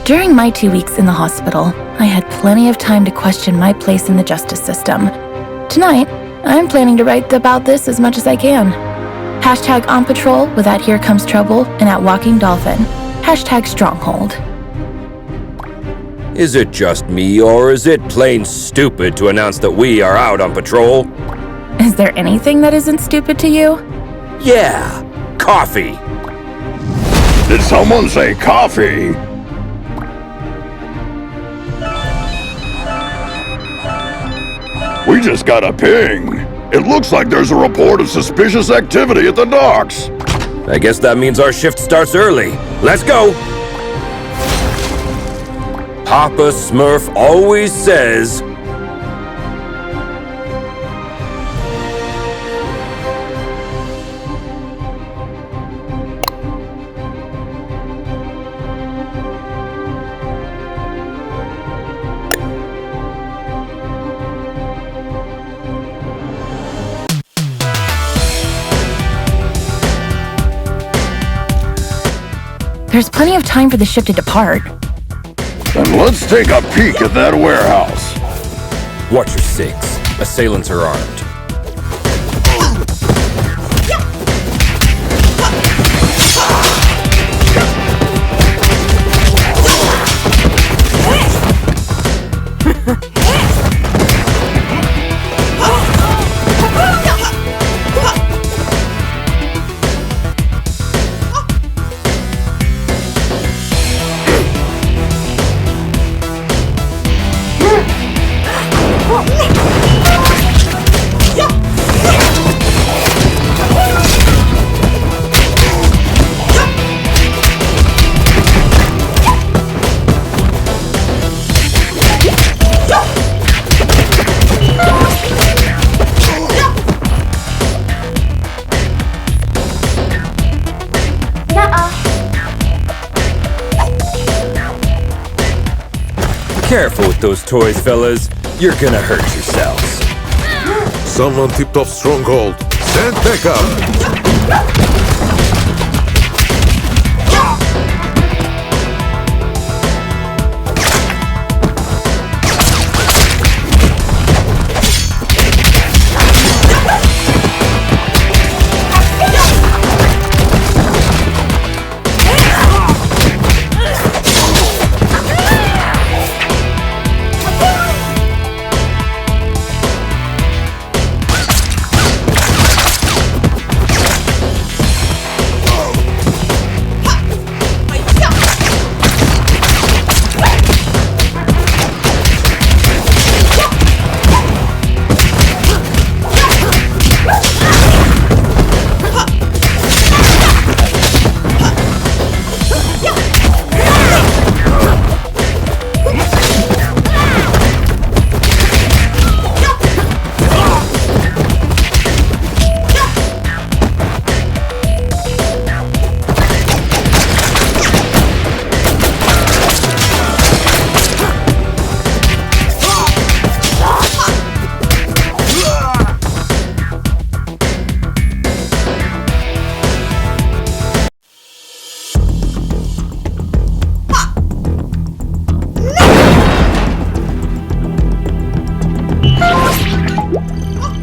During my 2 weeks in the hospital, I had plenty of time to question my place in the justice system. Tonight, I'm planning to write about this as much as I can. Hashtag on patrol with at Here Comes Trouble and at Walking Dolphin. Hashtag Stronghold. Is it just me, or is it plain stupid to announce that we are out on patrol? Is there anything that isn't stupid to you? Yeah, coffee. Did someone say coffee? We just got a ping. It looks like there's a report of suspicious activity at the docks. I guess that means our shift starts early. Let's go! Papa Smurf always says... There's plenty of time for the ship to depart. Then let's take a peek at that warehouse. Watch your six. Assailants are armed. Careful with those toys, fellas. You're gonna hurt yourselves. Someone tipped off Stronghold. Send backup!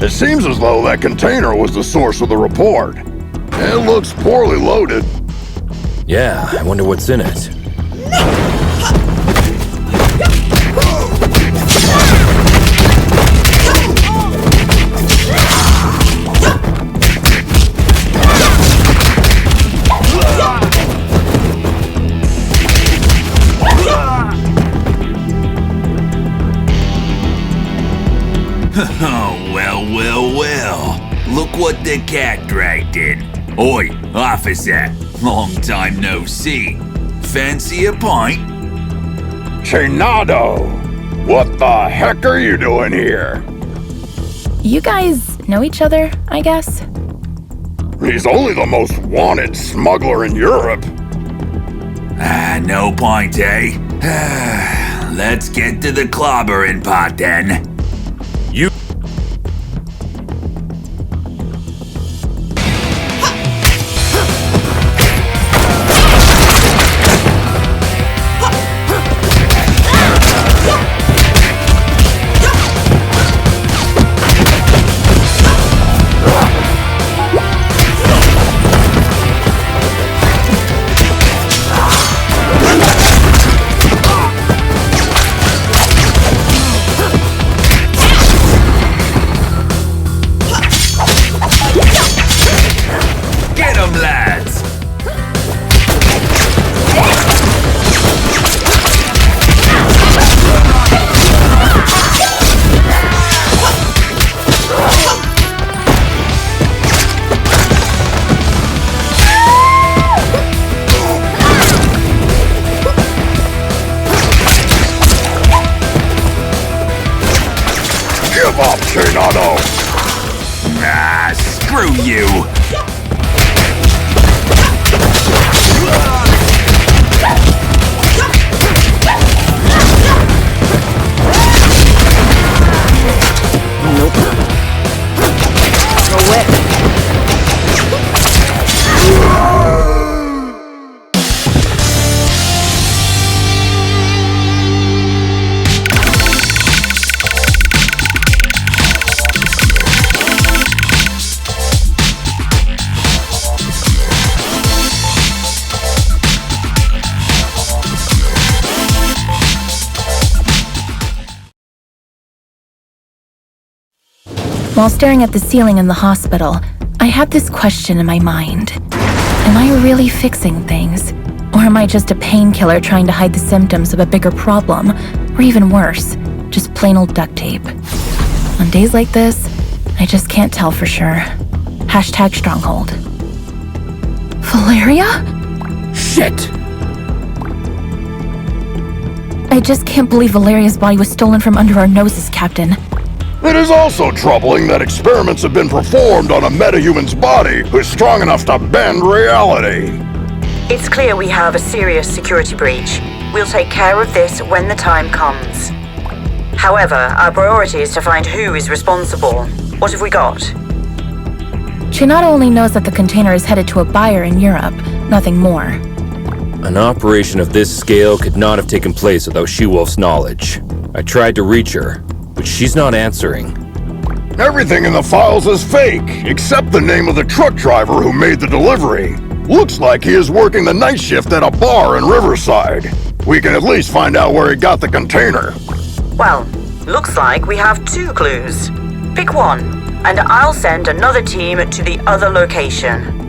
It seems as though that container was the source of the report. It looks poorly loaded. Yeah, I wonder what's in it. Oh, well. Look what the cat dragged in. Oi, officer. Long time no see. Fancy a pint? Chinado! What the heck are you doing here? You guys know each other, I guess? He's only the most wanted smuggler in Europe. No point, eh? Let's get to the clobbering pot then. You... up, Chainado! Ah, screw you! While staring at the ceiling in the hospital, I had this question in my mind. Am I really fixing things? Or am I just a painkiller trying to hide the symptoms of a bigger problem? Or even worse, just plain old duct tape? On days like this, I just can't tell for sure. Hashtag Stronghold. Valeria? Shit! I just can't believe Valeria's body was stolen from under our noses, Captain. It is also troubling that experiments have been performed on a metahuman's body who's strong enough to bend reality. It's clear we have a serious security breach. We'll take care of this when the time comes. However, our priority is to find who is responsible. What have we got? Chainado only knows that the container is headed to a buyer in Europe, nothing more. An operation of this scale could not have taken place without SheWolf's knowledge. I tried to reach her, but she's not answering. Everything in the files is fake, except the name of the truck driver who made the delivery. Looks like he is working the night shift at a bar in Riverside. We can at least find out where he got the container. Well, looks like we have 2 clues. Pick one, and I'll send another team to the other location.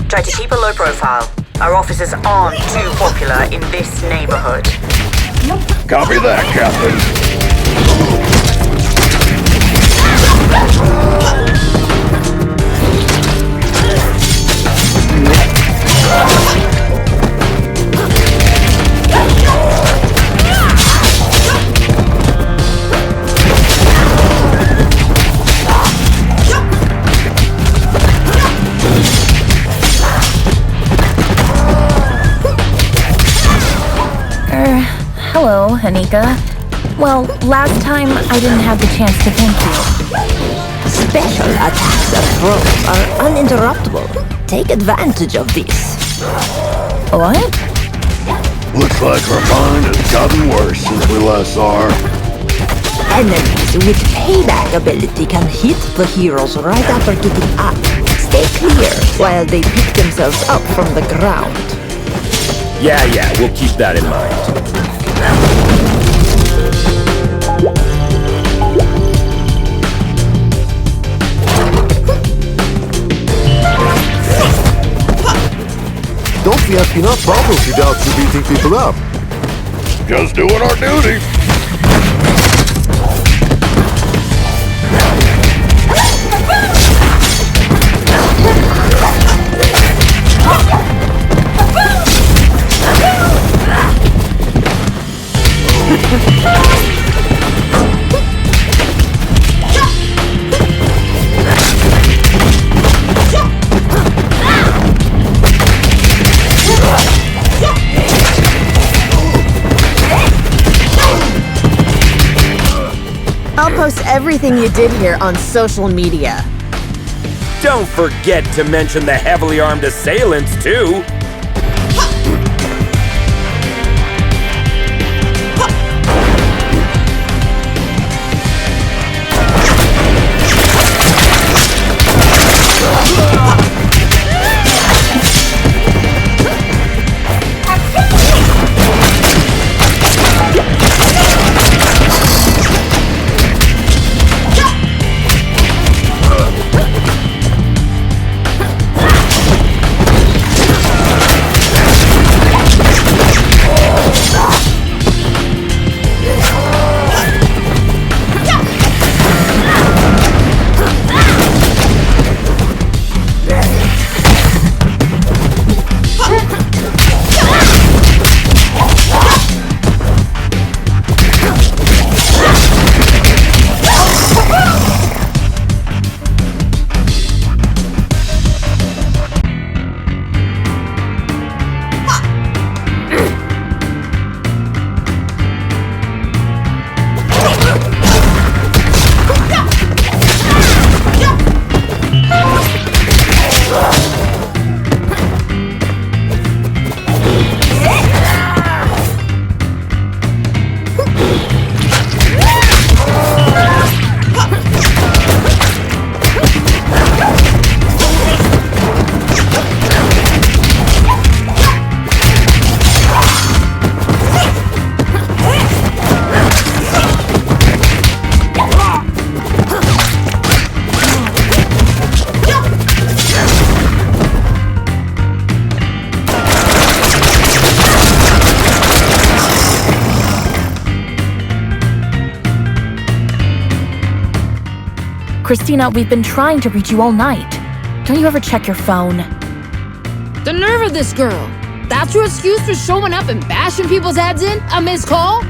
Try to keep a low profile. Our officers aren't too popular in this neighborhood. Copy that, Captain. Hello, Anika. Well, last time I didn't have the chance to thank you. Special attacks and throws are uninterruptible. Take advantage of this. What? Looks like our bind has gotten worse since we last saw her. Enemies with payback ability can hit the heroes right after getting up. Stay clear while they pick themselves up from the ground. Yeah, we'll keep that in mind. Don't we have enough problems without you beating people up? Just doing our duty. I'll post everything you did here on social media. Don't forget to mention the heavily armed assailants, too! Christina, we've been trying to reach you all night. Don't you ever check your phone? The nerve of this girl! That's your excuse for showing up and bashing people's heads in? A missed call?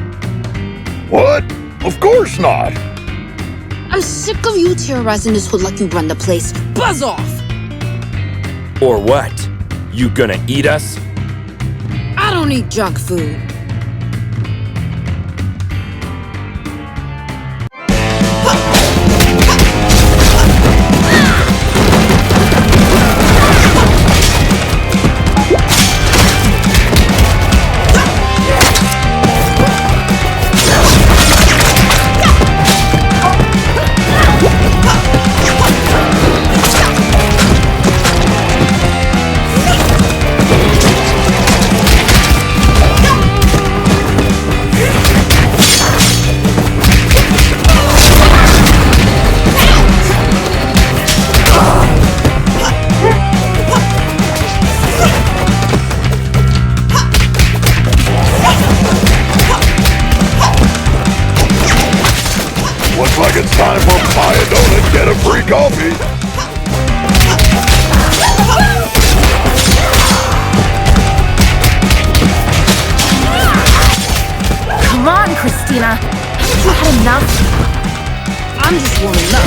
What? Of course not. I'm sick of you terrorizing this hood like you run the place. Buzz off! Or what? You gonna eat us? I don't eat junk food. Looks like it's time for buy a donut, get a free coffee. Come on, Christina. Haven't you had enough? I'm just warming up.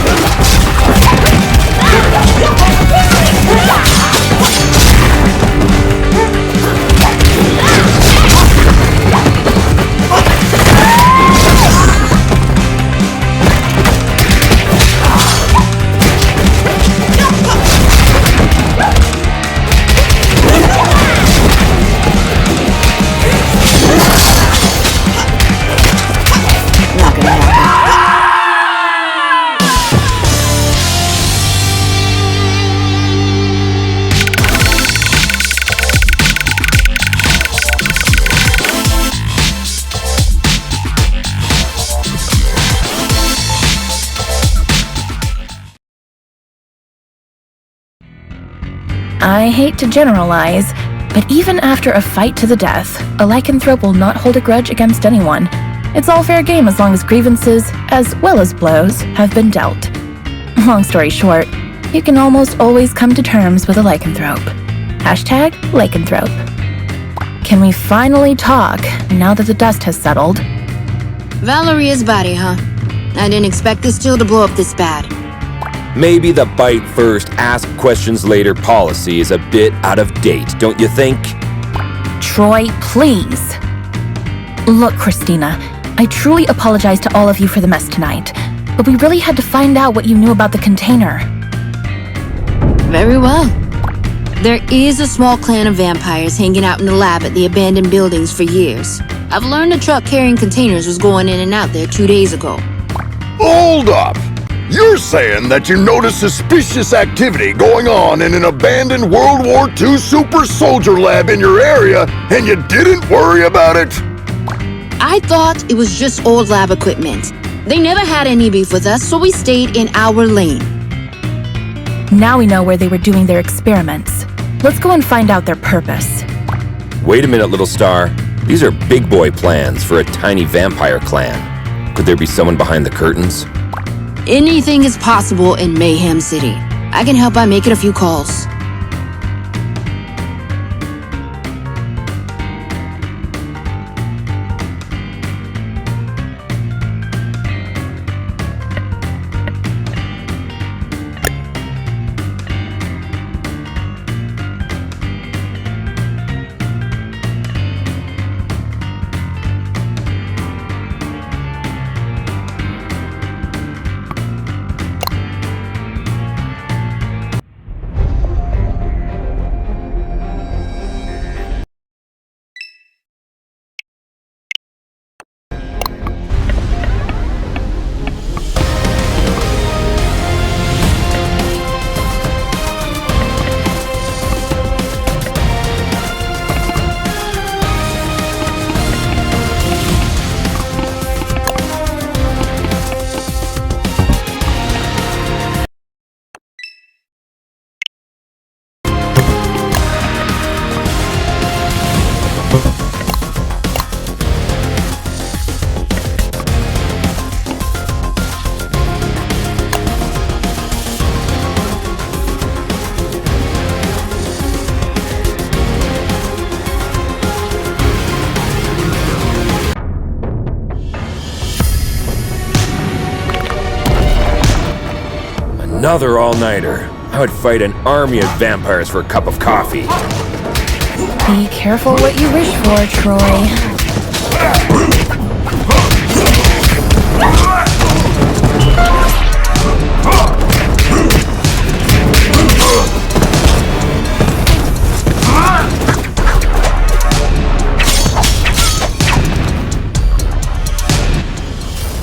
I hate to generalize, but even after a fight to the death, a lycanthrope will not hold a grudge against anyone. It's all fair game as long as grievances, as well as blows, have been dealt. Long story short, you can almost always come to terms with a lycanthrope. Hashtag lycanthrope. Can we finally talk now that the dust has settled? Valeria's body, huh? I didn't expect this deal to blow up this bad. Maybe the bite first, ask questions later policy is a bit out of date, don't you think? Troy, please. Look, Christina, I truly apologize to all of you for the mess tonight, but we really had to find out what you knew about the container. Very well. There is a small clan of vampires hanging out in the lab at the abandoned buildings for years. I've learned a truck carrying containers was going in and out there 2 days ago. Hold up! You're saying that you noticed suspicious activity going on in an abandoned World War II super soldier lab in your area, and you didn't worry about it? I thought it was just old lab equipment. They never had any beef with us, so we stayed in our lane. Now we know where they were doing their experiments. Let's go and find out their purpose. Wait a minute, little star. These are big boy plans for a tiny vampire clan. Could there be someone behind the curtains? Anything is possible in Mayhem City. I can help by making a few calls. Another all-nighter. I would fight an army of vampires for a cup of coffee. Be careful what you wish for, Troy.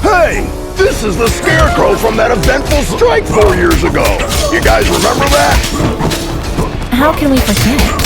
Hey! This is the Scarecrow from that eventful strike 4 years ago! You guys remember that? How can we forget?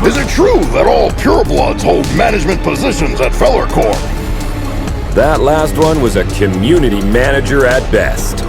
Is it true that all purebloods hold management positions at Feller Corp? That last one was a community manager at best.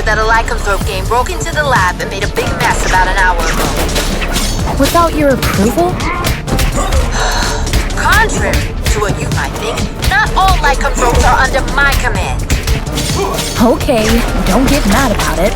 That a lycanthrope game broke into the lab and made a big mess about an hour ago. Without your approval? Contrary to what you might think, not all lycanthropes are under my command. Okay, don't get mad about it.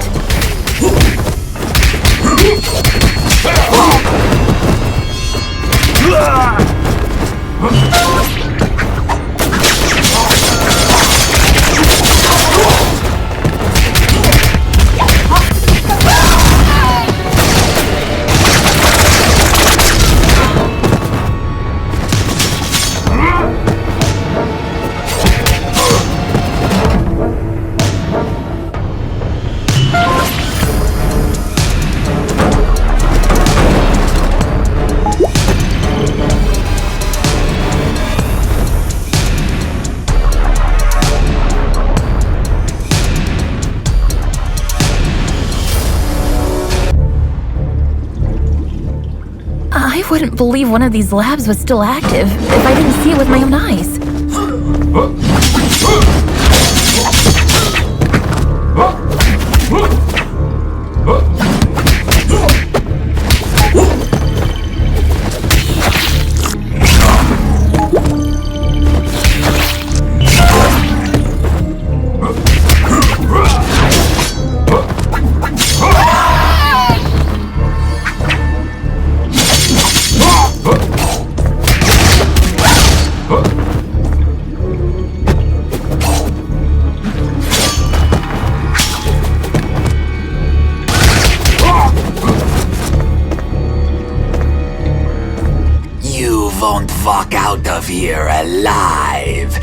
I wouldn't believe one of these labs was still active if I didn't see it with my own eyes. Won't walk out of here alive.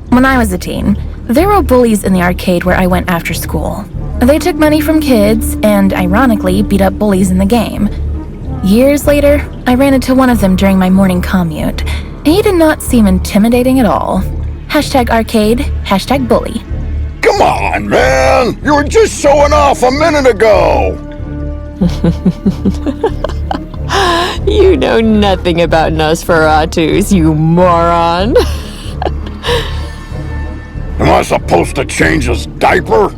When I was a teen, there were bullies in the arcade where I went after school. They took money from kids and, ironically, beat up bullies in the game. Years later, I ran into one of them during my morning commute. He did not seem intimidating at all. #arcade, #bully. Come on, man! You were just showing off a minute ago! You know nothing about Nosferatus, you moron. Am I supposed to change his diaper?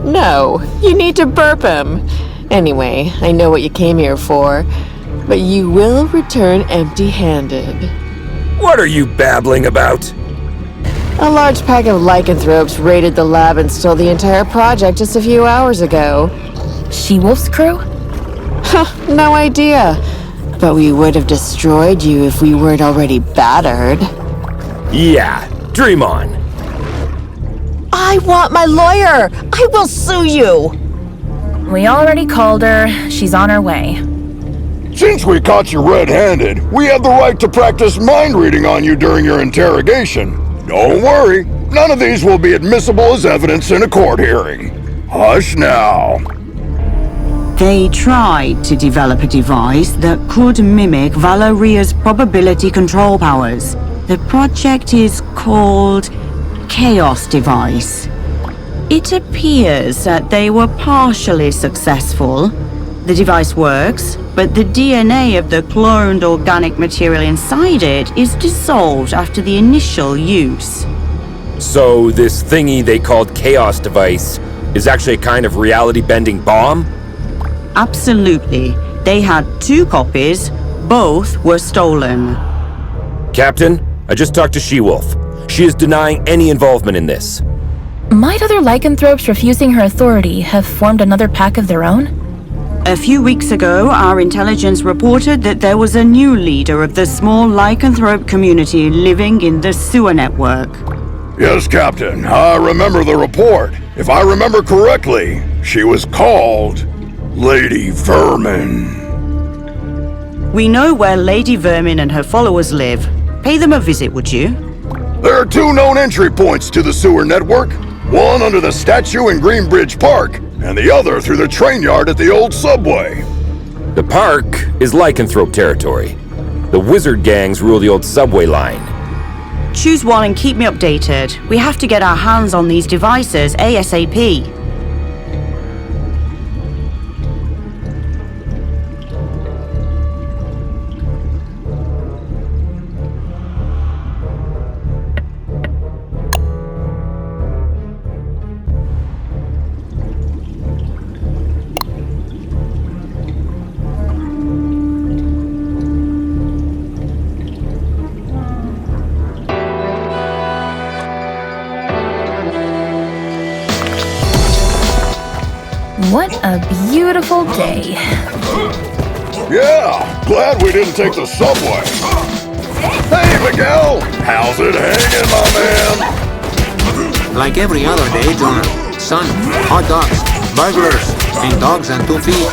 No, you need to burp him. Anyway, I know what you came here for, but you will return empty-handed. What are you babbling about? A large pack of lycanthropes raided the lab and stole the entire project just a few hours ago. SheWolf's crew? No idea. But we would have destroyed you if we weren't already battered. Yeah, dream on. I want my lawyer! I will sue you! We already called her. She's on her way. Since we caught you red-handed, we have the right to practice mind reading on you during your interrogation. Don't worry, none of these will be admissible as evidence in a court hearing. Hush now. They tried to develop a device that could mimic Valeria's probability control powers. The project is called Chaos Device. It appears that they were partially successful. The device works, but the DNA of the cloned organic material inside it is dissolved after the initial use. So this thingy they called Chaos Device is actually a kind of reality-bending bomb? Absolutely. They had 2 copies. Both were stolen. Captain, I just talked to SheWolf. She is denying any involvement in this. Might other lycanthropes refusing her authority have formed another pack of their own? A few weeks ago, our intelligence reported that there was a new leader of the small lycanthrope community living in the sewer network. Yes, Captain, I remember the report. If I remember correctly, she was called Lady Vermin. We know where Lady Vermin and her followers live. Pay them a visit, would you? There are 2 known entry points to the sewer network. One under the statue in Greenbridge Park, and the other through the train yard at the old subway. The park is lycanthrope territory. The wizard gangs rule the old subway line. Choose one and keep me updated. We have to get our hands on these devices ASAP. What a beautiful day. Yeah, glad we didn't take the subway. Hey, Miguel! How's it hanging, my man? Like every other day, Jonah. Sun, hot dogs, burglars, and dogs on 2 feet.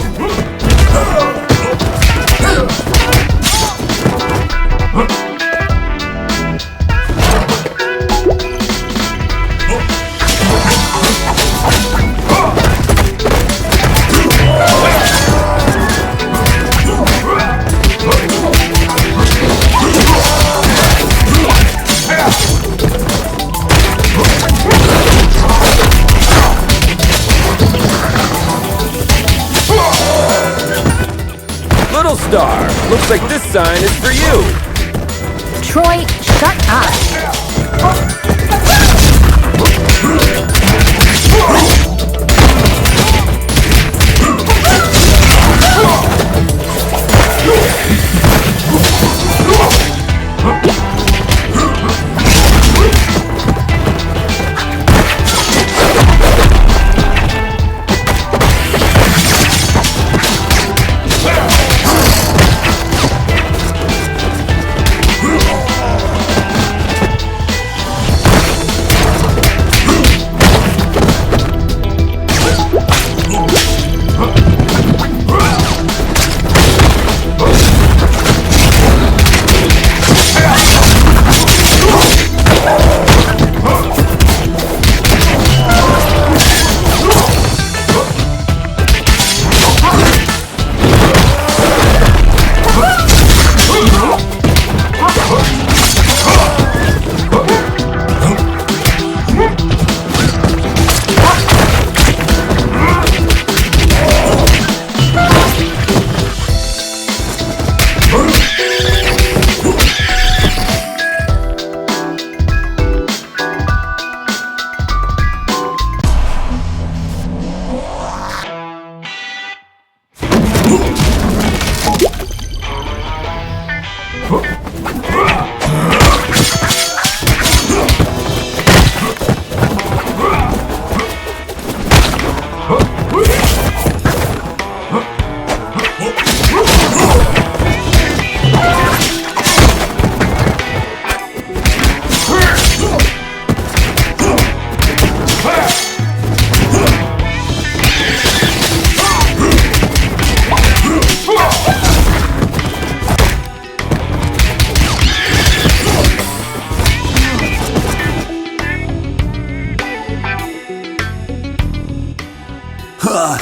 Star, looks like this sign is for you. Troy, shut up.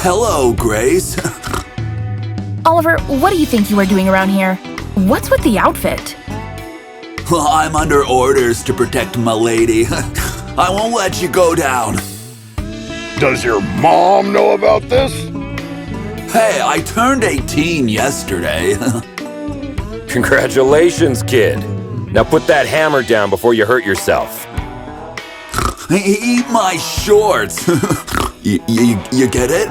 hello, Grace. Oliver, what do you think you are doing around here? What's with the outfit? Well, I'm under orders to protect my lady. I won't let you go down. Does your mom know about this? Hey, I turned 18 yesterday. Congratulations, kid. Now put that hammer down before you hurt yourself. Eat my shorts. You get it?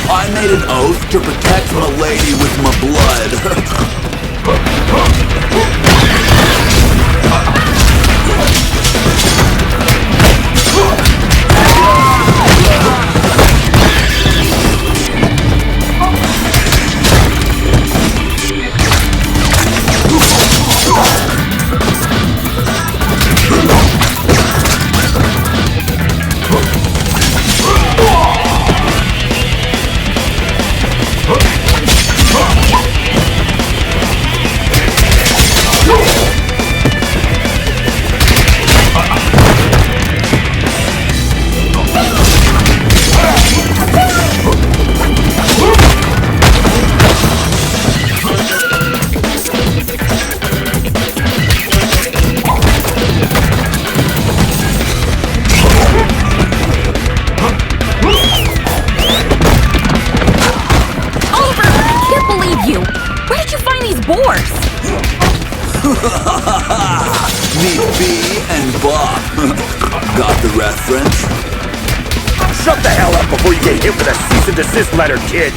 I made an oath to protect my lady with my blood. Meet B and Bob. Got the reference? Shut the hell up before you get hit with a cease and desist letter, kid!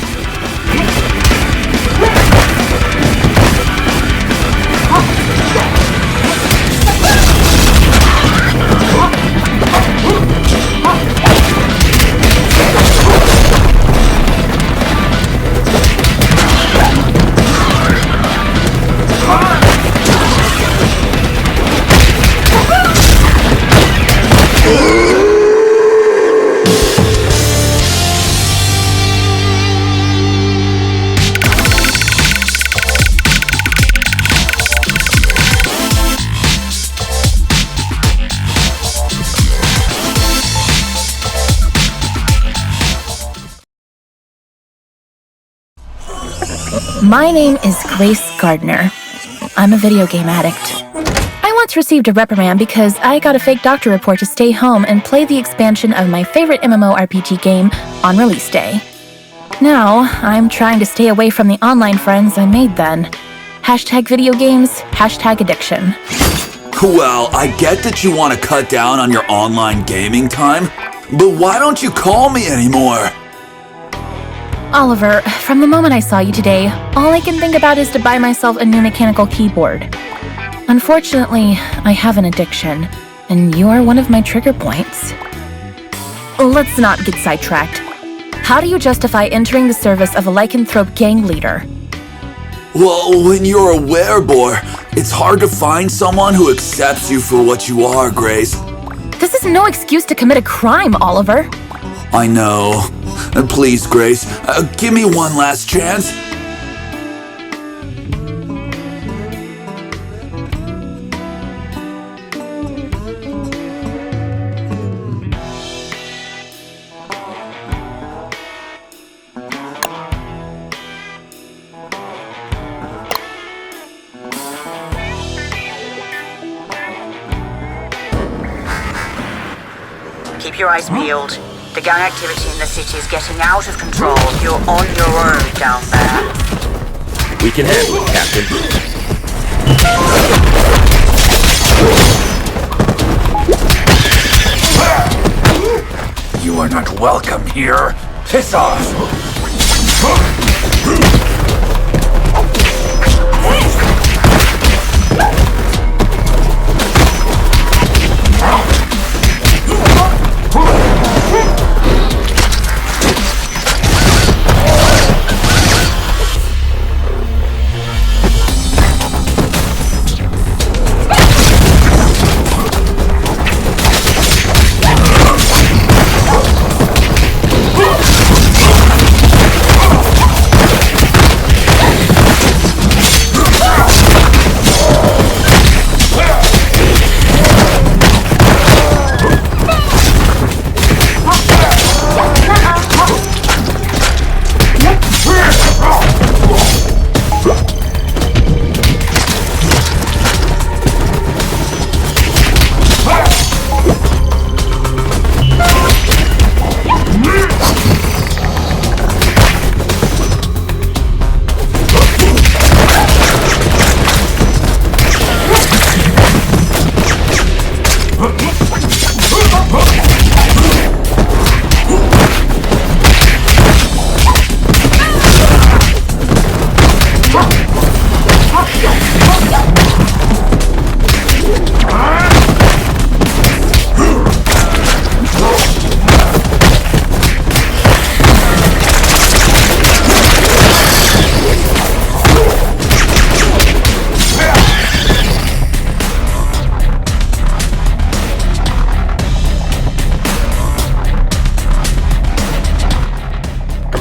My name is Grace Gardner. I'm a video game addict. I once received a reprimand because I got a fake doctor report to stay home and play the expansion of my favorite MMORPG game on release day. Now, I'm trying to stay away from the online friends I made then. #video games, #addiction. Well, I get that you want to cut down on your online gaming time, but why don't you call me anymore? Oliver, from the moment I saw you today, all I can think about is to buy myself a new mechanical keyboard. Unfortunately, I have an addiction, and you are one of my trigger points. Let's not get sidetracked. How do you justify entering the service of a lycanthrope gang leader? Well, when you're a werebore, it's hard to find someone who accepts you for what you are, Grace. This is no excuse to commit a crime, Oliver. I know. Please, Grace, give me one last chance. Keep your eyes peeled. The gang activity in the city is getting out of control. You're on your own down there. We can handle it, Captain. You are not welcome here. Piss off!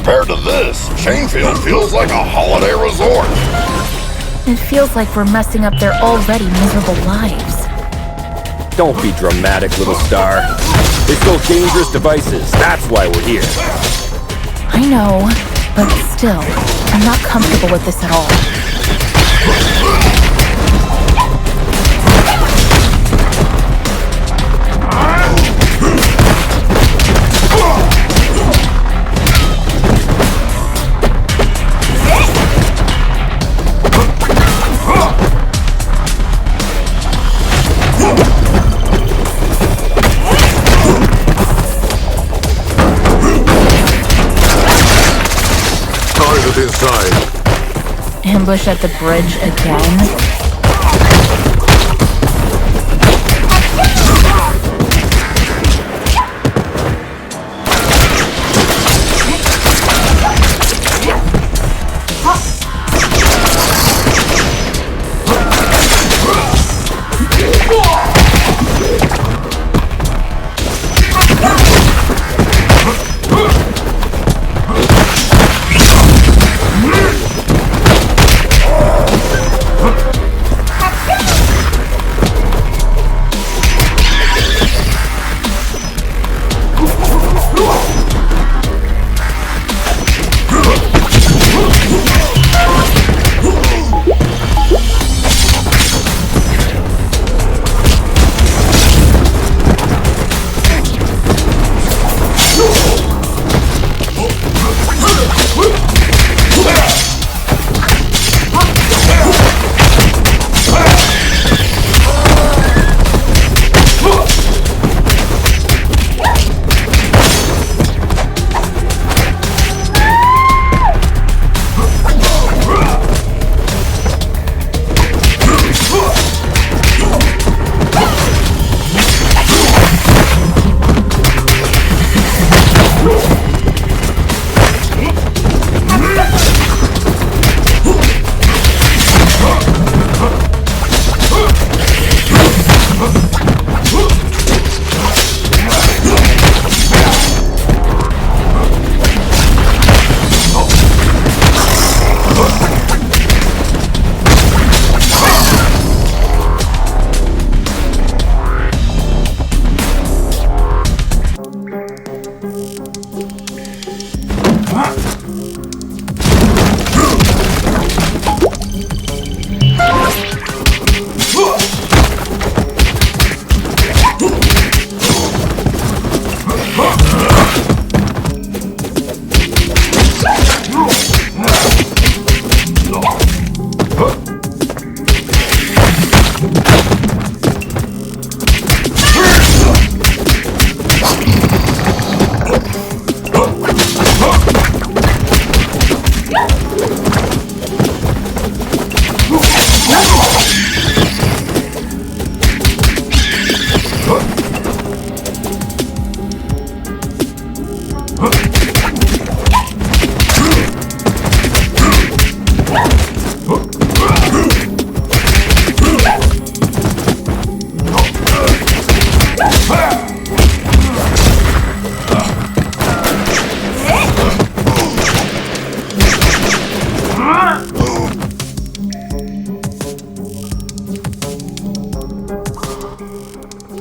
Compared to this, Chainfield feels like a holiday resort. It feels like we're messing up their already miserable lives. Don't be dramatic, little star. They stole dangerous devices. That's why we're here. I know, but still, I'm not comfortable with this at all. Inside. Ambush at the bridge again?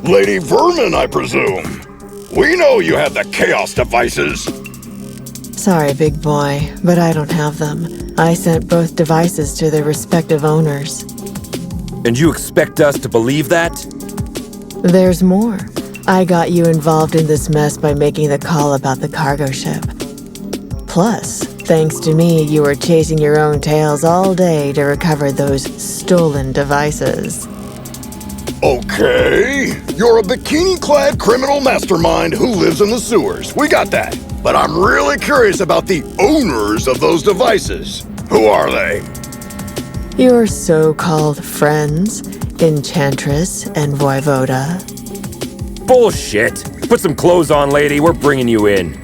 Lady Vermin, I presume. We know you have the Chaos devices. Sorry, big boy, but I don't have them. I sent both devices to their respective owners. And you expect us to believe that? There's more. I got you involved in this mess by making the call about the cargo ship. Plus, thanks to me, you were chasing your own tails all day to recover those stolen devices. Okay, you're a bikini-clad criminal mastermind who lives in the sewers. We got that. But I'm really curious about the owners of those devices. Who are they? Your so-called friends, Enchantress and Voivoda. Bullshit! Put some clothes on, lady. We're bringing you in.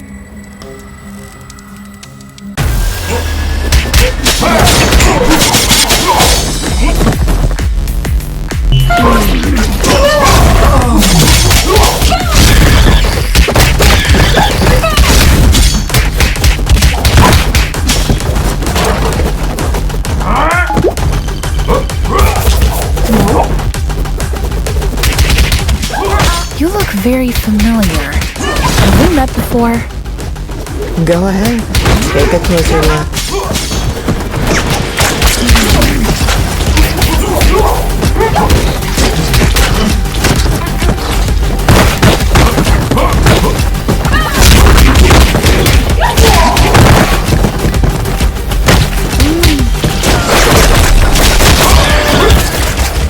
You look very familiar. Have we met before? Go ahead. Take a closer look.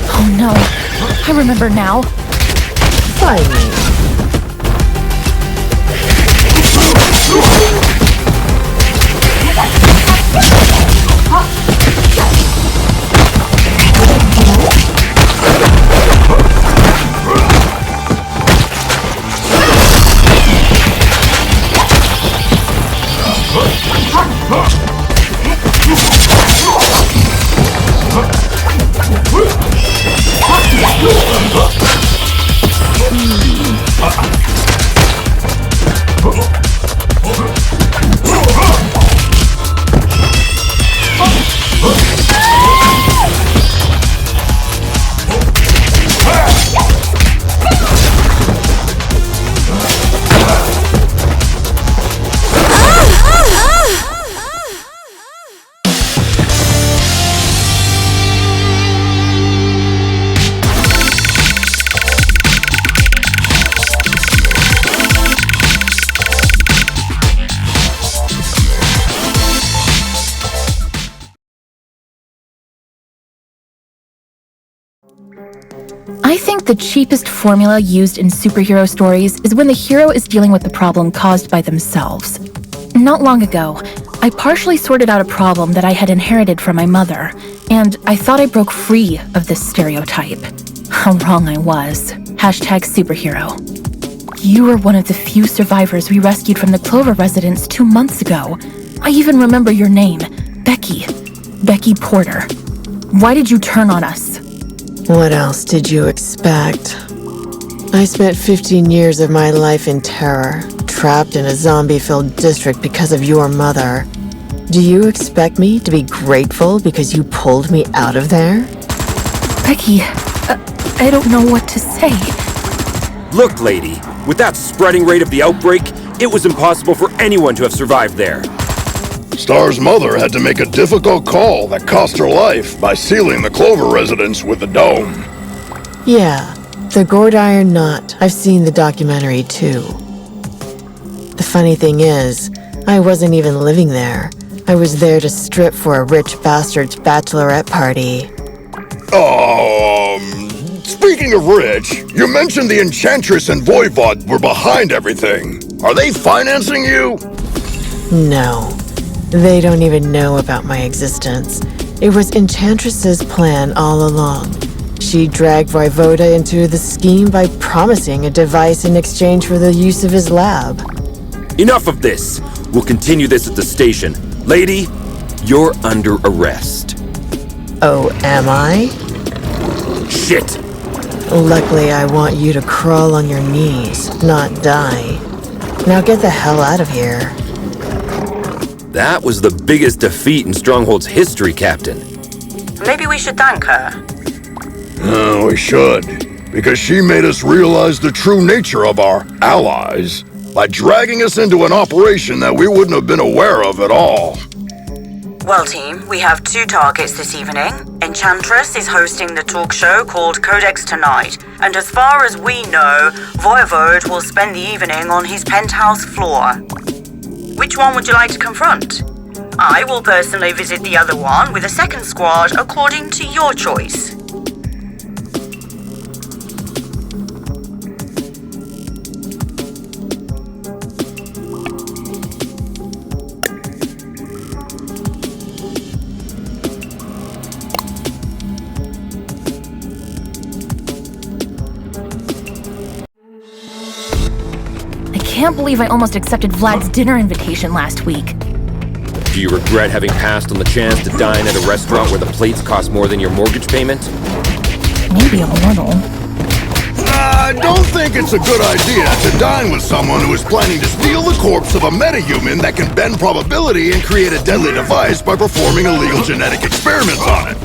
Oh no. I remember now. Finally. I think the cheapest formula used in superhero stories is when the hero is dealing with the problem caused by themselves. Not long ago, I partially sorted out a problem that I had inherited from my mother, and I thought I broke free of this stereotype. How wrong I was. #superhero. You were one of the few survivors we rescued from the Clover residence 2 months ago. I even remember your name, Becky. Becky Porter. Why did you turn on us? What else did you expect? I spent 15 years of my life in terror, trapped in a zombie-filled district because of your mother. Do you expect me to be grateful because you pulled me out of there? Becky, I don't know what to say. Look, lady, with that spreading rate of the outbreak, it was impossible for anyone to have survived there. Star's mother had to make a difficult call that cost her life by sealing the Clover residence with a dome. Yeah, the gourd iron knot. I've seen the documentary too. The funny thing is, I wasn't even living there. I was there to strip for a rich bastard's bachelorette party. Speaking of rich, you mentioned the Enchantress and Voivod were behind everything. Are they financing you? No. They don't even know about my existence. It was Enchantress's plan all along. She dragged Voivoda into the scheme by promising a device in exchange for the use of his lab. Enough of this! We'll continue this at the station. Lady, you're under arrest. Oh, am I? Shit! Luckily, I want you to crawl on your knees, not die. Now get the hell out of here. That was the biggest defeat in Stronghold's history, Captain. Maybe we should thank her. We should, because she made us realize the true nature of our allies by dragging us into an operation that we wouldn't have been aware of at all. Well, team, we have 2 targets this evening. Enchantress is hosting the talk show called Codex Tonight, and as far as we know, Voivode will spend the evening on his penthouse floor. Which one would you like to confront? I will personally visit the other one with a second squad according to your choice. I can't believe I almost accepted Vlad's dinner invitation last week. Do you regret having passed on the chance to dine at a restaurant where the plates cost more than your mortgage payment? Maybe a little. I don't think it's a good idea to dine with someone who is planning to steal the corpse of a metahuman that can bend probability and create a deadly device by performing illegal genetic experiments on it.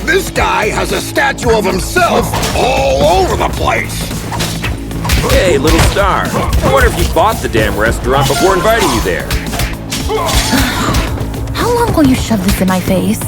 This guy has a statue of himself all over the place! Hey, little star. I wonder if you bought the damn restaurant before inviting you there. How long will you shove this in my face?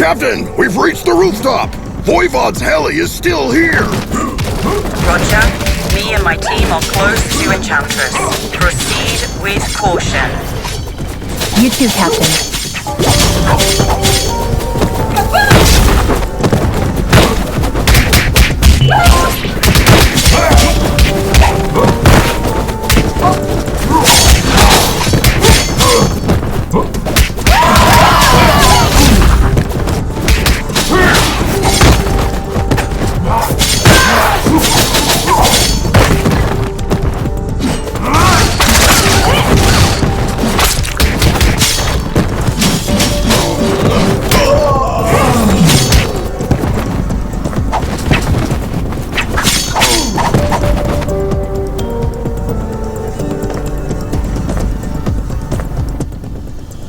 Captain, we've reached the rooftop. Voivod's heli is still here. Roger. Me and my team are close to Enchantress. Proceed with caution. You too, Captain.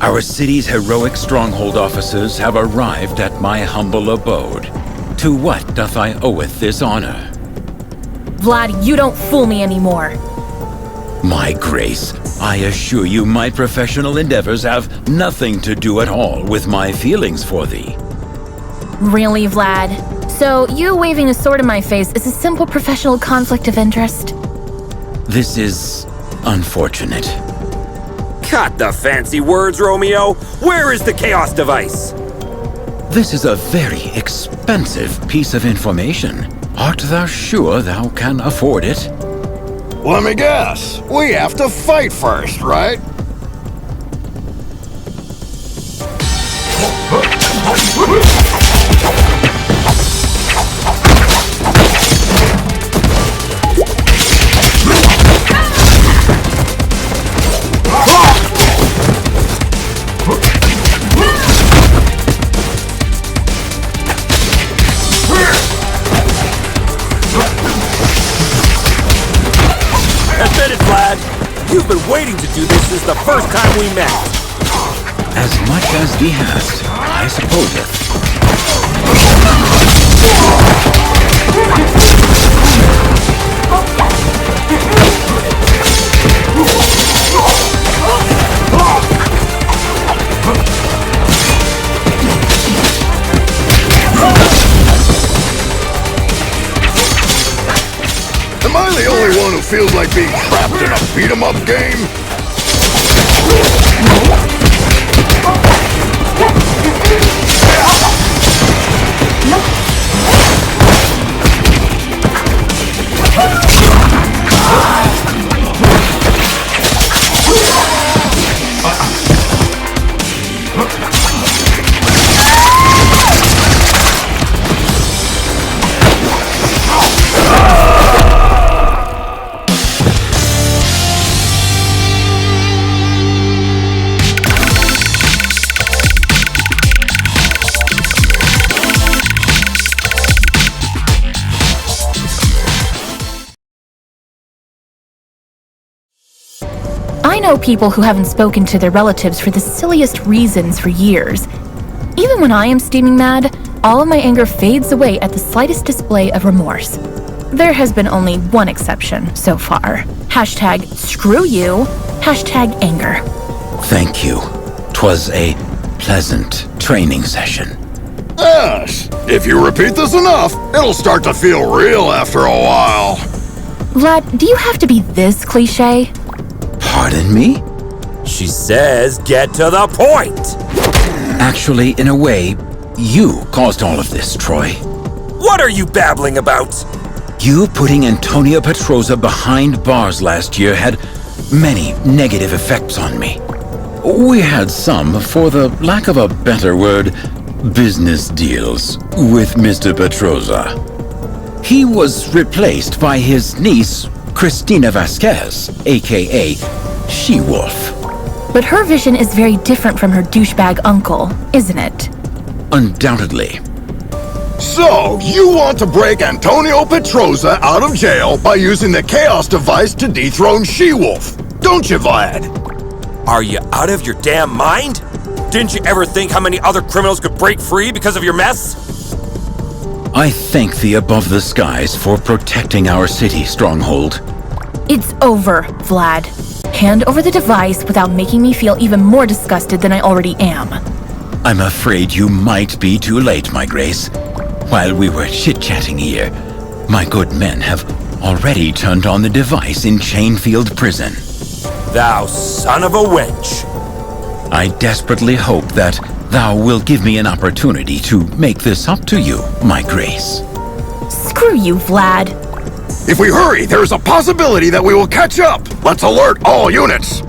Our city's heroic Stronghold officers have arrived at my humble abode. To what doth I oweth this honor? Vlad, you don't fool me anymore. My grace, I assure you my professional endeavors have nothing to do at all with my feelings for thee. Really, Vlad? So, you waving a sword in my face is a simple professional conflict of interest? This is unfortunate. Cut the fancy words, Romeo! Where is the Chaos device? This is a very expensive piece of information. Art thou sure thou can afford it? Let me guess. We have to fight first, right? Admit it, Vlad. You've been waiting to do this since the first time we met. As much as thee hast, I supposeth. Am I the only one who feels like being trapped in a beat-em-up game? I know people who haven't spoken to their relatives for the silliest reasons for years. Even when I am steaming mad, all of my anger fades away at the slightest display of remorse. There has been only one exception so far. Hashtag screw you, hashtag anger. Thank you. 'Twas a pleasant training session. Yes. If you repeat this enough, it'll start to feel real after a while. Vlad, do you have to be this cliche? Pardon me? She says get to the point! Actually, in a way, you caused all of this, Troy. What are you babbling about? You putting Antonia Petroza behind bars last year had many negative effects on me. We had some, for the lack of a better word, business deals with Mr. Petroza. He was replaced by his niece, Cristina Vasquez, aka SheWolf. But her vision is very different from her douchebag uncle, isn't it? Undoubtedly. So, you want to break Antonio Petroza out of jail by using the Chaos device to dethrone SheWolf, don't you, Vlad? Are you out of your damn mind? Didn't you ever think how many other criminals could break free because of your mess? I thank the above the skies for protecting our city, Stronghold. It's over, Vlad. Hand over the device without making me feel even more disgusted than I already am. I'm afraid you might be too late, my grace. While we were chit-chatting here, my good men have already turned on the device in Chainfield prison. Thou son of a wench! I desperately hope that thou will give me an opportunity to make this up to you, my grace. Screw you, Vlad. If we hurry, there's a possibility that we will catch up. Let's alert all units.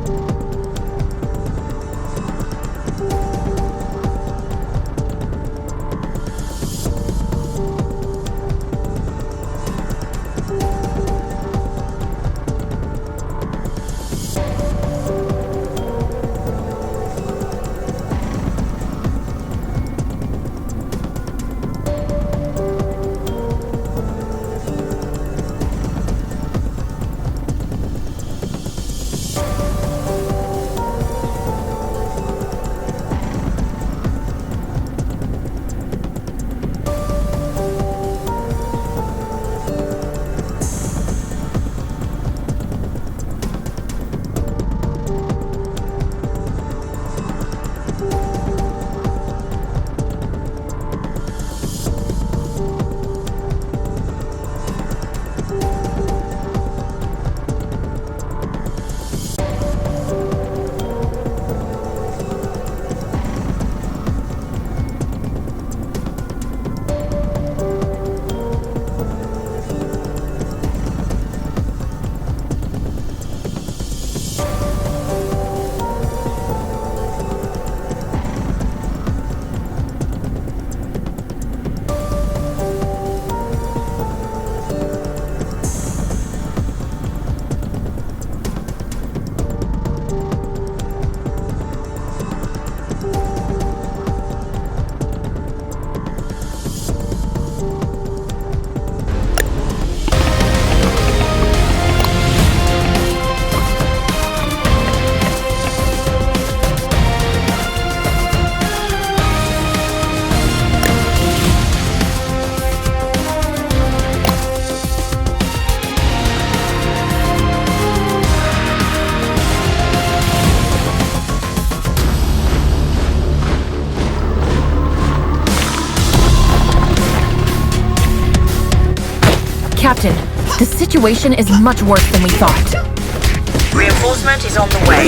Captain, the situation is much worse than we thought. Reinforcement is on the way.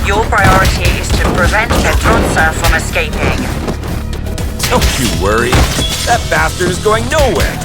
Your priority is to prevent Petronza from escaping. Don't you worry. That bastard is going nowhere.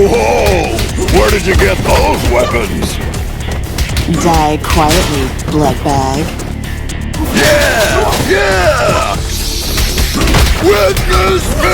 Whoa! Where did you get those weapons? Die quietly, bloodbag. Yeah! Yeah! Witness me!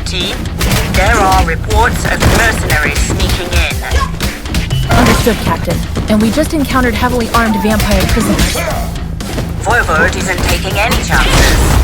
Team, there are reports of mercenaries sneaking in. Understood, Captain. And we just encountered heavily armed vampire prisoners. Voivode isn't taking any chances.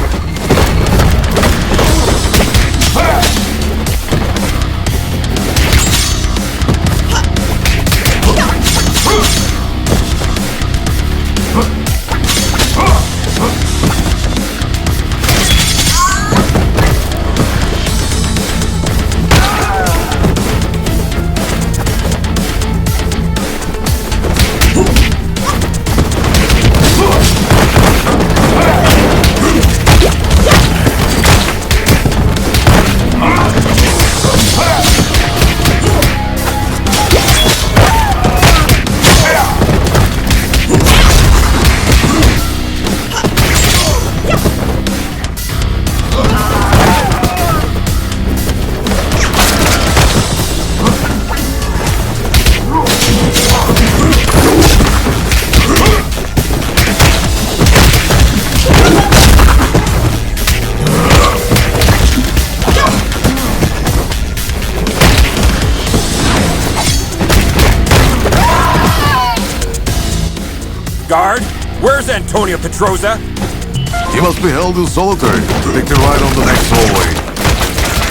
guard? Where's Antonio Petroza? He must be held in solitary. Take a ride on the next hallway.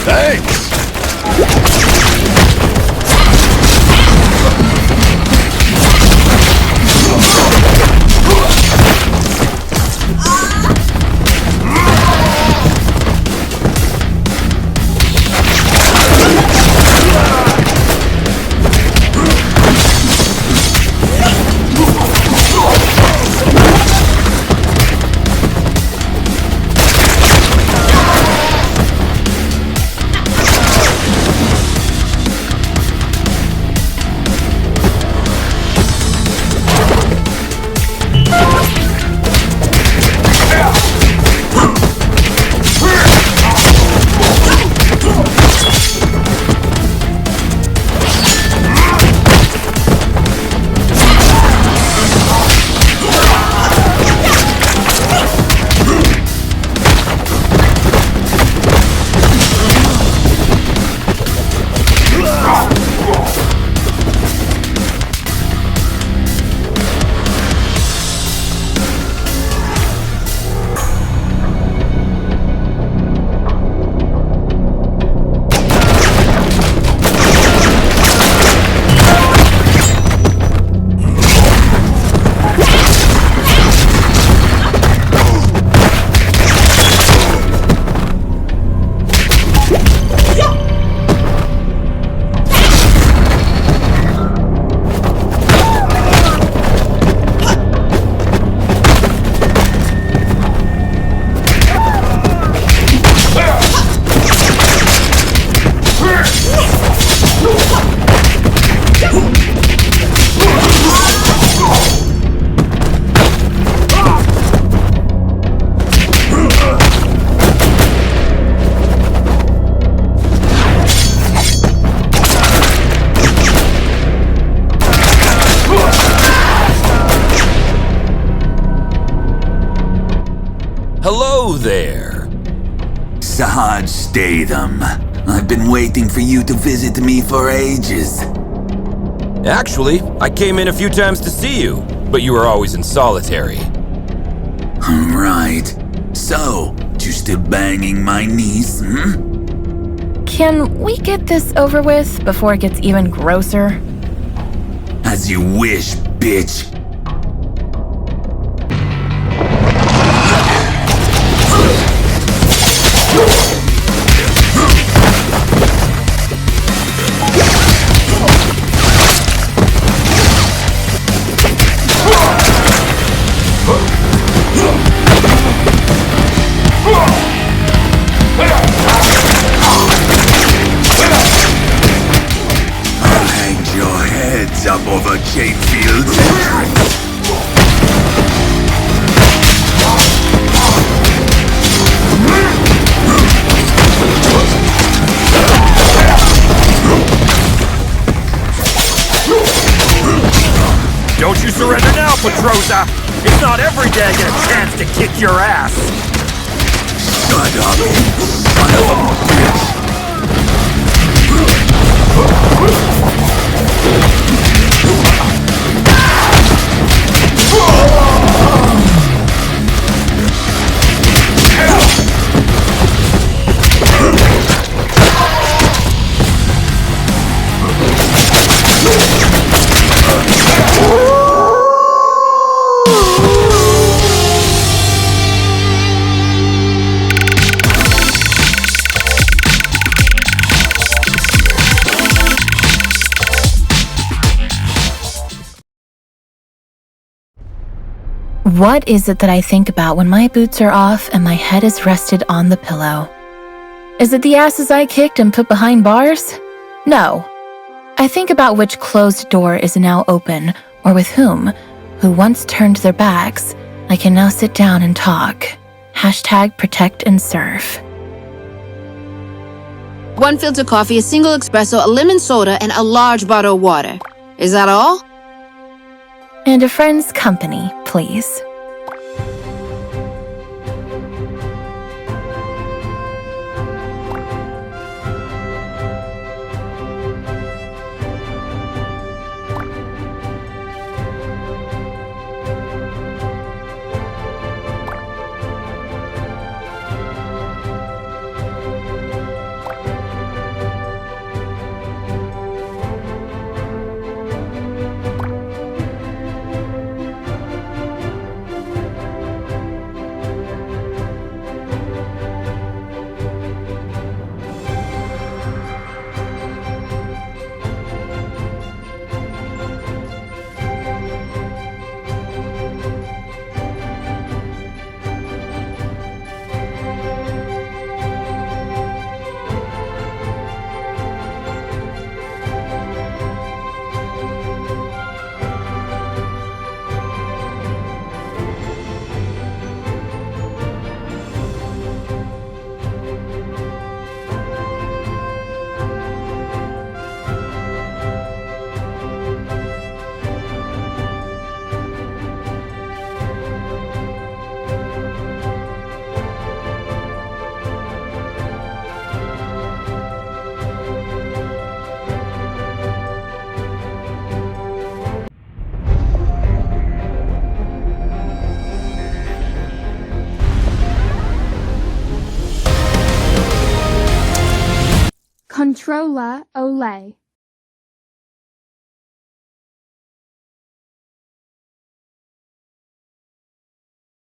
Thanks! Hello there. Sahaj Statham. I've been waiting for you to visit me for ages. Actually, I came in a few times to see you, but you were always in solitary. Right. So, you still banging my niece, Can we get this over with before it gets even grosser? As you wish, bitch. Up over Chainfield's entrance. Don't you surrender now, Petroza! It's not every day I get a chance to kick your ass! Shut up, you son of a bitch! What is it that I think about when my boots are off and my head is rested on the pillow? Is it the asses I kicked and put behind bars? No. I think about which closed door is now open, or with whom, who once turned their backs, I can now sit down and talk. #protect and serve. 1 filter coffee, a single espresso, a lemon soda, and a large bottle of water. Is that all? And a friend's company, please. Controller Olay.